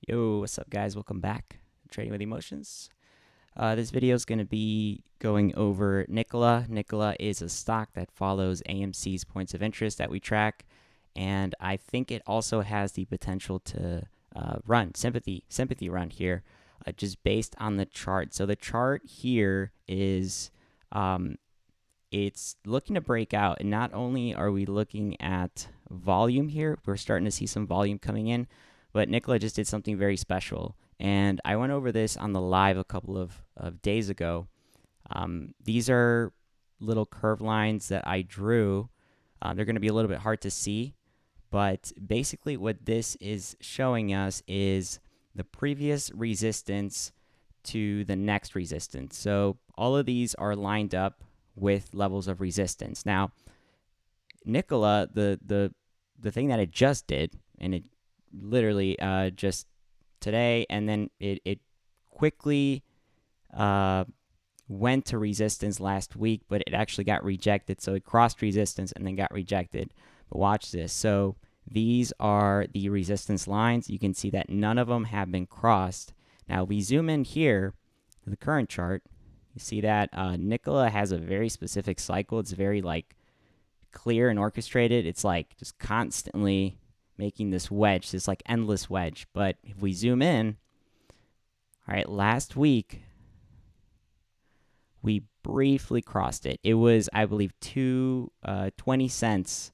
Yo, what's up, guys? Welcome back to Trading with Emotions. This video is going to be going over NKLA. NKLA is a stock that follows AMC's points of interest that we track, and I think it also has the potential to run sympathy run here, just based on the chart. So the chart here is it's looking to break out, and not only are we looking at volume here, we're starting to see some volume coming in. But NKLA just did something very special. And I went over this on the live a couple of days ago. These are little curve lines that I drew. They're going to be a little bit hard to see. But basically what this is showing us is the previous resistance to the next resistance. So all of these are lined up with levels of resistance. Now, NKLA, the thing that it just did, and it literally just today, and then it quickly went to resistance last week, but it actually got rejected. So it crossed resistance and then got rejected. But watch this. So these are the resistance lines. You can see that none of them have been crossed. Now, if we zoom in here to the current chart, you see that NKLA has a very specific cycle. It's very clear and orchestrated. It's just constantly making this wedge, this endless wedge. But if we zoom in, all right, last week we briefly crossed it. It was, I believe, 20 cents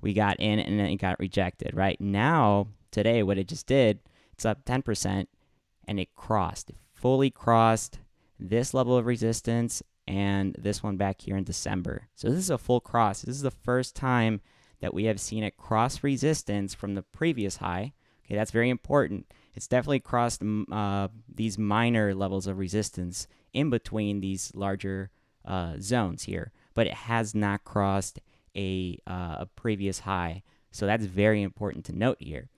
we got in, and then it got rejected. Right now, today, what it just did, it's up 10%, and it fully crossed this level of resistance and this one back here in December. So this is a full cross. This is the first time that we have seen it cross resistance from the previous high. Okay, that's very important. It's definitely crossed these minor levels of resistance in between these larger zones here, but it has not crossed a previous high. So that's very important to note here.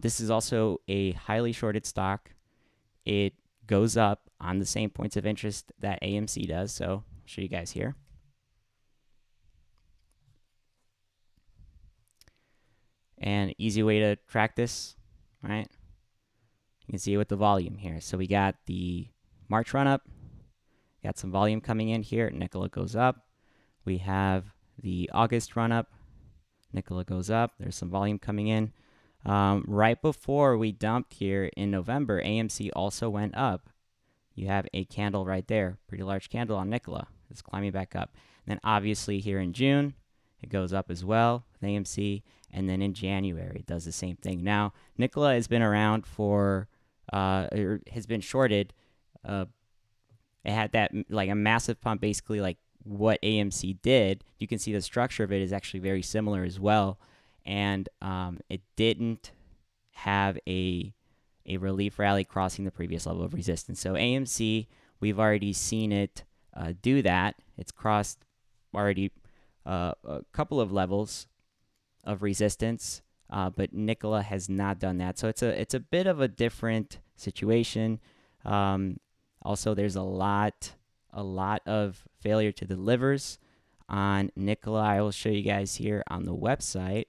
This is also a highly shorted stock. It goes up on the same points of interest that AMC does. So I'll show you guys here. And easy way to track this, right? You can see it with the volume here. So we got the March run up, got some volume coming in here. NKLA goes up. We have the August run up. NKLA goes up. There's some volume coming in. Right before we dumped here in November, AMC also went up. You have a candle right there, pretty large candle on NKLA. It's climbing back up. And then obviously here in June, it goes up as well with AMC. And then in January, it does the same thing. Now, NKLA has been around for, or has been shorted. It had that a massive pump, basically like what AMC did. You can see the structure of it is actually very similar as well. And it didn't have a relief rally crossing the previous level of resistance. So AMC, we've already seen it do that. It's crossed already a couple of levels of resistance, but NKLA has not done that. So it's a bit of a different situation. Also, there's a lot of failure to delivers on NKLA. I will show you guys here on the website.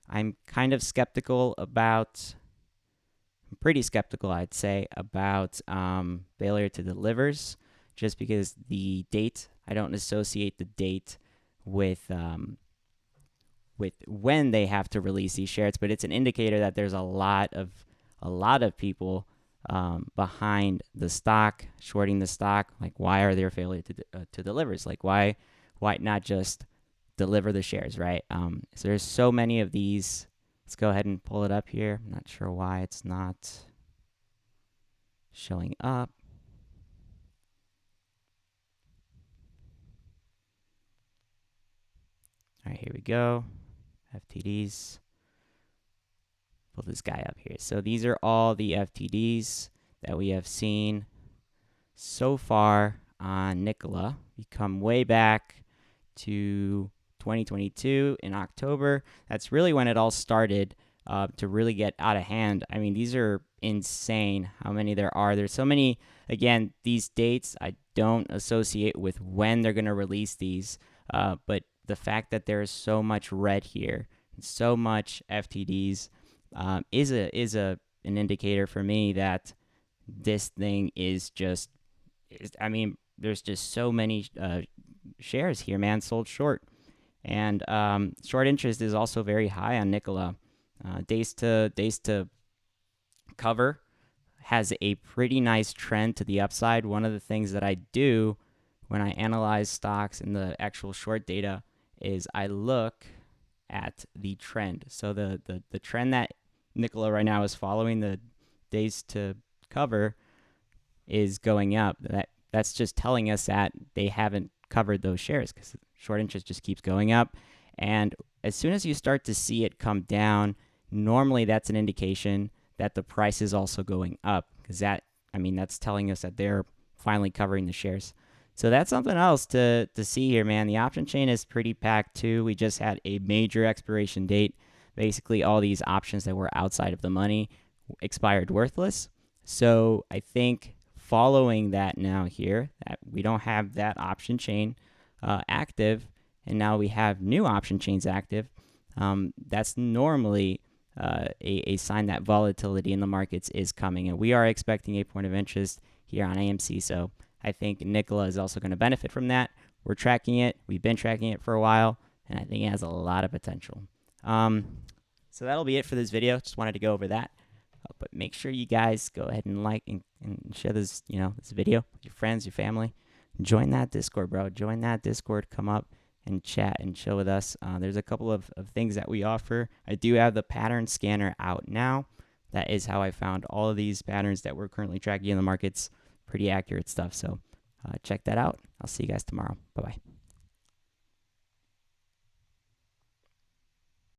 I'm kind of skeptical about, pretty skeptical, I'd say, about failure to delivers, just because the date, I don't associate the date with when they have to release these shares, but it's an indicator that there's a lot of people behind the stock, shorting the stock. Why are there failure to delivers? Why not just deliver the shares, right? So there's so many of these. Let's go ahead and pull it up here. I'm not sure why it's not showing up. All right, here we go. FTDs. Pull this guy up here. So these are all the FTDs that we have seen so far on NKLA. We come way back to 2022 in October. That's really when it all started to really get out of hand. I mean, these are insane how many there are. There's so many. Again, these dates I don't associate with when they're going to release these, but the fact that there is so much red here, so much FTDs, is an indicator for me that this thing is just. I mean, there's just so many shares here, man, sold short, and short interest is also very high on NKLA. Days to cover has a pretty nice trend to the upside. One of the things that I do when I analyze stocks in the actual short data is I look at the trend. So the trend that NKLA right now is following, the days to cover, is going up. That's just telling us that they haven't covered those shares because short interest just keeps going up. And as soon as you start to see it come down, normally that's an indication that the price is also going up because that's telling us that they're finally covering the shares. So that's something else to see here, man. The option chain is pretty packed too. We just had a major expiration date. Basically, all these options that were outside of the money expired worthless. So I think following that now here, that we don't have that option chain active, and now we have new option chains active, that's normally a sign that volatility in the markets is coming. And we are expecting a point of interest here on AMC. So I think NKLA is also going to benefit from that. We're tracking it. We've been tracking it for a while, and I think it has a lot of potential. So that'll be it for this video. Just wanted to go over that. But make sure you guys go ahead and like and share this, this video with your friends, your family. Join that Discord, bro. Join that Discord. Come up and chat and chill with us. There's a couple of things that we offer. I do have the pattern scanner out now. That is how I found all of these patterns that we're currently tracking in the markets. Pretty accurate stuff. So check that out. I'll see you guys tomorrow. Bye-bye.